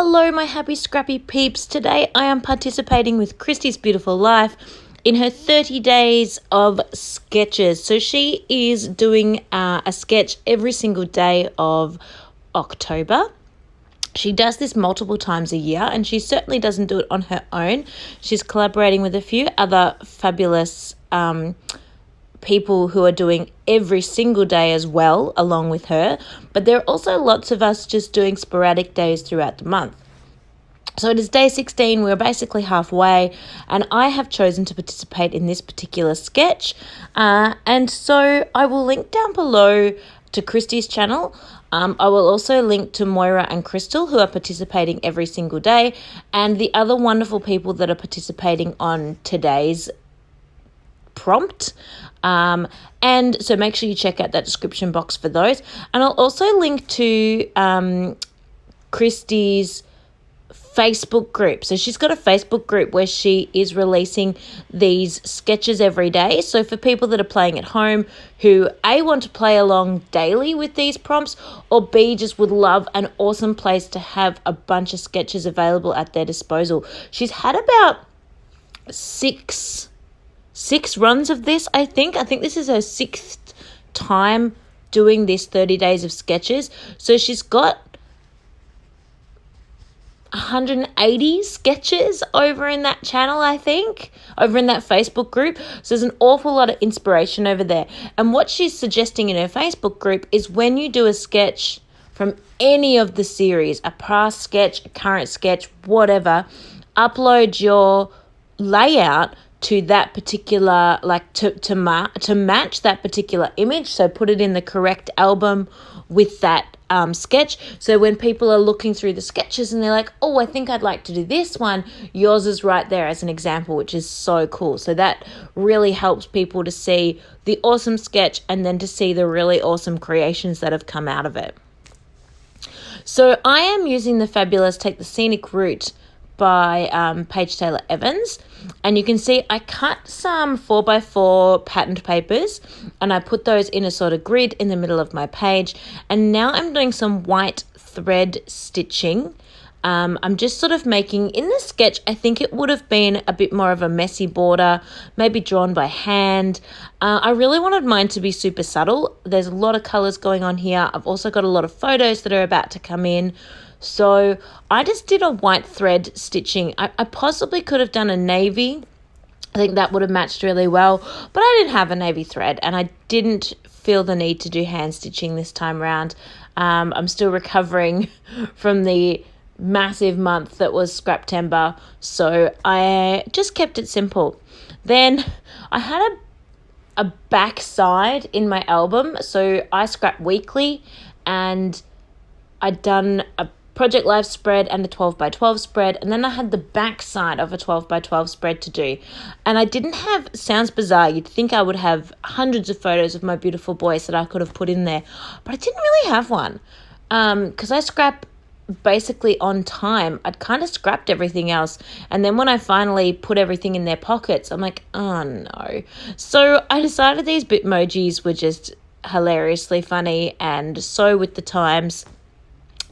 hello my happy scrappy peeps. Today I am participating with Christy's Beautiful Life in her 30 days of sketches. So she is doing a sketch every single day of October. She does this multiple times a year, and she certainly doesn't do it on her own. She's collaborating with a few other fabulous people who are doing every single day as well along with her, but there are also lots of us just doing sporadic days throughout the month. So it is day 16, we're basically halfway, and I have chosen to participate in this particular sketch, and so I will link down below to Christy's channel. I will also link to Moira and Crystal, who are participating every single day, and the other wonderful people that are participating on today's prompt. And so make sure you check out that description box for those. And I'll also link to Christy's Facebook group. So she's got a Facebook group where she is releasing these sketches every day. So for people that are playing at home who A, want to play along daily with these prompts, or B, just would love an awesome place to have a bunch of sketches available at their disposal. She's had about six runs of this, I think. I think this is her sixth time doing this 30 days of sketches. So she's got 180 sketches over in that channel, I think, over in that Facebook group. So there's an awful lot of inspiration over there. And what she's suggesting in her Facebook group is when you do a sketch from any of the series, a past sketch, a current sketch, whatever, upload your layout to that particular, like to match that particular image. So put it in the correct album with that sketch. So when people are looking through the sketches and they're like, oh, I think I'd like to do this one, yours is right there as an example, which is so cool. So that really helps people to see the awesome sketch and then to see the really awesome creations that have come out of it. So I am using the fabulous Take the Scenic Route by Paige Taylor Evans, and you can see I cut some 4x4 patterned papers and I put those in a sort of grid in the middle of my page, and now I'm doing some white thread stitching. I'm just sort of making, in the sketch, I think it would have been a bit more of a messy border, maybe drawn by hand. I really wanted mine to be super subtle. There's a lot of colours going on here. I've also got a lot of photos that are about to come in. So I just did a white thread stitching. I possibly could have done a navy. I think that would have matched really well, but I didn't have a navy thread and I didn't feel the need to do hand stitching this time around. I'm still recovering from the massive month that was Scraptember, so I just kept it simple. Then I had a back side in my album, so I scrap weekly, and I'd done a Project Life spread and a 12x12 spread, and then I had the back side of a 12x12 spread to do. And I didn't have, sounds bizarre, you'd think I would have hundreds of photos of my beautiful boys that I could have put in there, but I didn't really have one, because I scrap basically on time. I'd kind of scrapped everything else, and then when I finally put everything in their pockets, I'm like, oh no. So I decided these Bitmojis were just hilariously funny and so with the times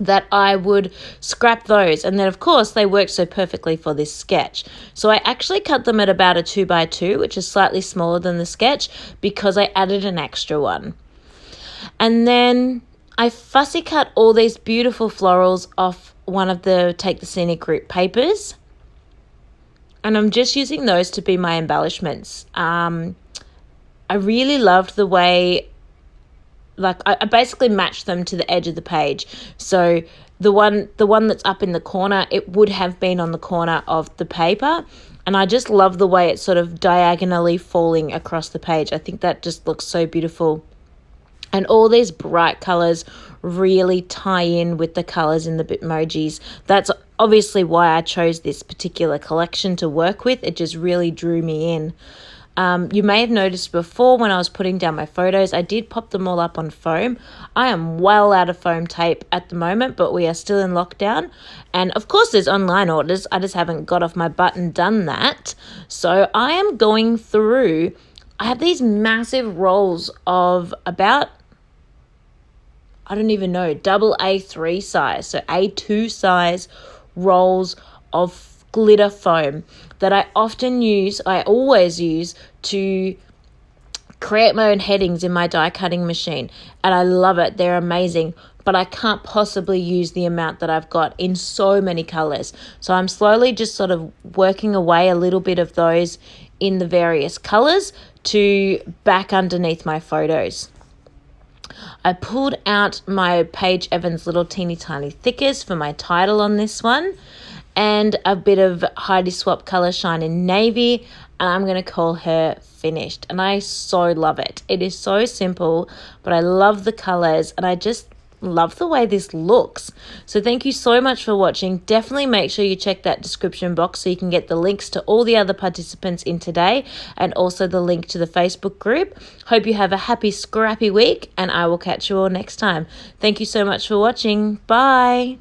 that I would scrap those. And then of course they worked so perfectly for this sketch. So I actually cut them at about a 2x2, which is slightly smaller than the sketch, because I added an extra one. And then I fussy cut all these beautiful florals off one of the Take the Scenic Route papers, and I'm just using those to be my embellishments. I really loved the way, like I basically matched them to the edge of the page. So the one that's up in the corner, it would have been on the corner of the paper, and I just love the way it's sort of diagonally falling across the page. I think that just looks so beautiful. And all these bright colours really tie in with the colours in the Bitmojis. That's obviously why I chose this particular collection to work with. It just really drew me in. You may have noticed before when I was putting down my photos, I did pop them all up on foam. I am well out of foam tape at the moment, but we are still in lockdown. And of course there's online orders. I just haven't got off my butt and done that. So I am going through, I have these massive rolls of about, I don't even know, double A3 size, so A2 size rolls of glitter foam that I always use to create my own headings in my die cutting machine, and I love it. They're amazing, but I can't possibly use the amount that I've got in so many colors. So I'm slowly just sort of working away a little bit of those in the various colors to back underneath my photos. I pulled out my Paige Evans little teeny tiny thickers for my title on this one, and a bit of Heidi Swap Color Shine in navy, and I'm going to call her Finished. And I so love it. It is so simple, but I love the colors, and I just love the way this looks. So thank you so much for watching. Definitely make sure you check that description box so you can get the links to all the other participants in today, and also the link to the Facebook group. Hope you have a happy scrappy week, and I will catch you all next time. Thank you so much for watching. Bye.